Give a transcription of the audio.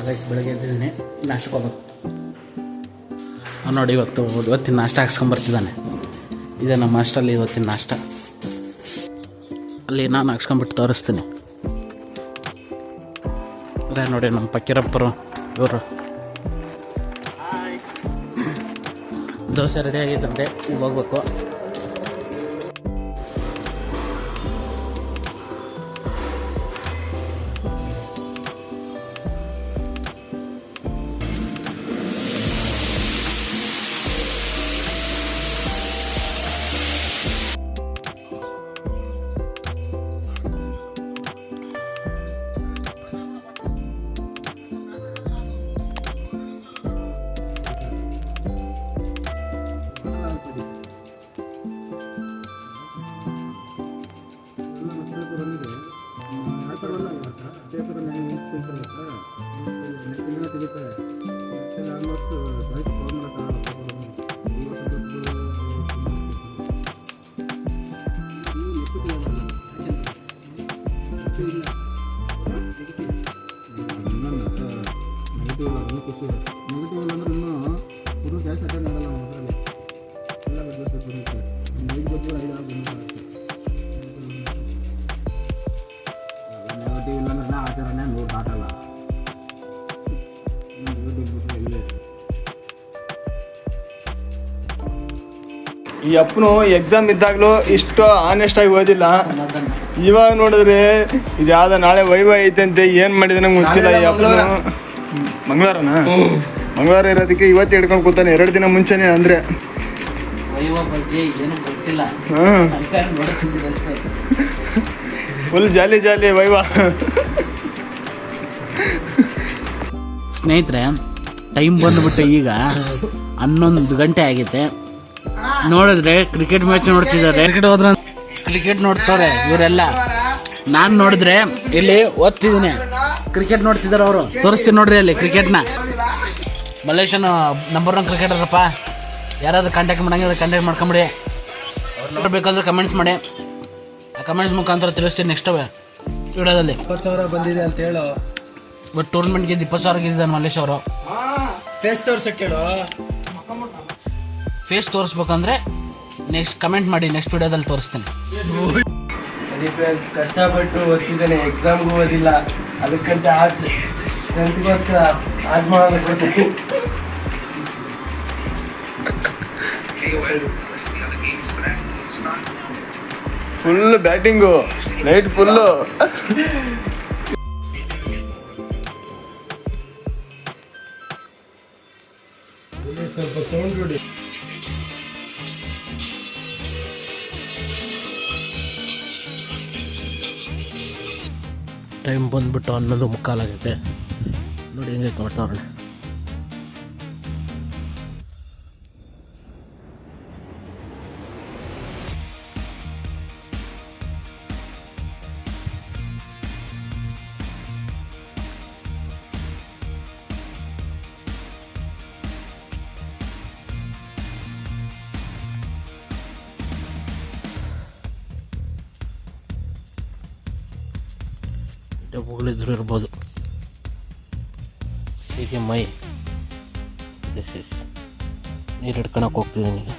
ಬೆಳಗ್ಗೆ ಎದ್ದಿದ್ದೀನಿ, ನಾಷ್ಟಕ್ಕೆ ಹೋಗ್ಬೇಕು. ನೋಡಿ ಇವತ್ತಿನ ನಾಷ್ಟ ಹಾಕ್ಸ್ಕೊಂಬರ್ತಿದ್ದಾನೆ. ಇದೆ ನಮ್ಮ ಹಾಸ್ಟೆಲ್ ಇವತ್ತಿನ ನಾಷ್ಟ. ಅಲ್ಲಿ ನಾನು ಹಾಕ್ಸ್ಕೊಂಬಿಟ್ಟು ತೋರಿಸ್ತೀನಿ. ಅದೇ ನೋಡಿ ನಮ್ಮ ಪಕ್ಕೀರಪ್ಪರು ಇವರು. ದೋಸೆ ರೆಡಿ ಆಗಿದ್ದಂತೆ, ಈಗ ಹೋಗ್ಬೇಕು. ಈ ಅಪ್ಪನು ಎಕ್ಸಾಮ್ ಇದ್ದಾಗಲೂ ಇಷ್ಟು ಆನೆಸ್ಟ್ ಆಗಿ ಓದಿಲ್ಲ. ಇವಾಗ ನೋಡಿದ್ರೆ ಇದು ಯಾವ್ದು ನಾಳೆ ವೈವ ಐತಂತೆ, ಏನು ಮಾಡಿದೆ ನಂಗೆ ಗೊತ್ತಿಲ್ಲ. ಈ ಅಪ್ಪನು ಮಂಗಳವಾರ ಇರೋದಕ್ಕೆ ಇವತ್ತು ಹಿಡ್ಕೊಂಡು ಕೂತಾನೆ 2 ದಿನ ಮುಂಚೆನೆ. ಅಂದರೆ ಫುಲ್ ಜಾಲಿ ವೈವ. ಸ್ನೇಹಿತರೆ, ಟೈಮ್ ಬಂದುಬಿಟ್ಟು ಈಗ 11 ಗಂಟೆ ಆಗೈತೆ. ನೋಡಿದ್ರೆ ಕ್ರಿಕೆಟ್ ಮ್ಯಾಚ್ ನೋಡ್ತಿದ್ದಾರೆ. ಕ್ರಿಕೆಟ್ ನೋಡ್ತಾರೆ ಇವರೆಲ್ಲ. ನಾನು ನೋಡಿದ್ರೆ ಇಲ್ಲಿ ಓದ್ತಿದ್ದೀನಿ, ಕ್ರಿಕೆಟ್ ನೋಡ್ತಿದ್ದಾರೆ ಅವರು. ತೋರಿಸ್ತೀನಿ ನೋಡ್ರಿ ಅಲ್ಲಿ ಕ್ರಿಕೆಟ್ನ. Malaysian number 1 ಕ್ರಿಕೆಟರಪ್ಪ. ಯಾರಾದ್ರೂ ಕಾಂಟ್ಯಾಕ್ಟ್ ಮಾಡಂಗಿದ್ರೆ ಕಾಂಟ್ಯಾಕ್ಟ್ ಮಾಡ್ಕೊಂಬಿಡಿ. ಅವ್ರು ಬೇಕಂದ್ರೆ ಕಮೆಂಟ್ಸ್ ಮಾಡಿ. ಆ ಕಮೆಂಟ್ಸ್ ಮುಖಾಂತರ ತಿಳಿಸ್ತೀನಿ ನೆಕ್ಸ್ಟ್ ವಿಡಿಯೋದಲ್ಲಿ. 20,000 ಬಂದಿದೆ ಅಂತ ಹೇಳು. ಬಟ್ ಟೂರ್ನಮೆಂಟ್ಗೆ 20,000 ಗೆದ್ದಿದ್ದಾನೆ ಮಲೇಶ್ ಅವರು. ಫೇಸ್ ತೋರ್ಸಕ್ಕೆ ಹೇಳು. ಫೇಸ್ ತೋರಿಸ್ಬೇಕಂದ್ರೆ ನೆಕ್ಸ್ಟ್ ಕಮೆಂಟ್ ಮಾಡಿ, ನೆಕ್ಸ್ಟ್ ವಿಡಿಯೋದಲ್ಲಿ ತೋರಿಸ್ತೀನಿ. ಸರಿ ಫ್ರೆಂಡ್ಸ್, ಕಷ್ಟಪಟ್ಟು ಓದ್ತಿದ್ದೇನೆ, ಎಕ್ಸಾಮ್ಗೂ ಓದಿಲ್ಲ. ಅದಕ್ಕಂತ ಸ್ಟ್ರೆಂತ್ಗೋಸ್ಕರ ಆಜ್ ಮಾಡೋದು ಕೊಡ್ತೀನಿ. Full batting, night full. ಸ್ವಲ್ಪ ಸೌಂಡ್ ನೋಡಿ. ಟೈಮ್ ಬಂದುಬಿಟ್ಟು 11:15 ಆಗುತ್ತೆ. ನೋಡಿ ಹೆಂಗೆ ವಾತಾವರಣ. ಡಬ್ಬುಗಳಿದ್ರು ಇರ್ಬೋದು. ಹೀಗೆ ಮೈ ನೀರು ಹಿಡ್ಕೊಳಕ್ಕೆ ಹೋಗ್ತಿದ್ದೀನಿ ಈಗ.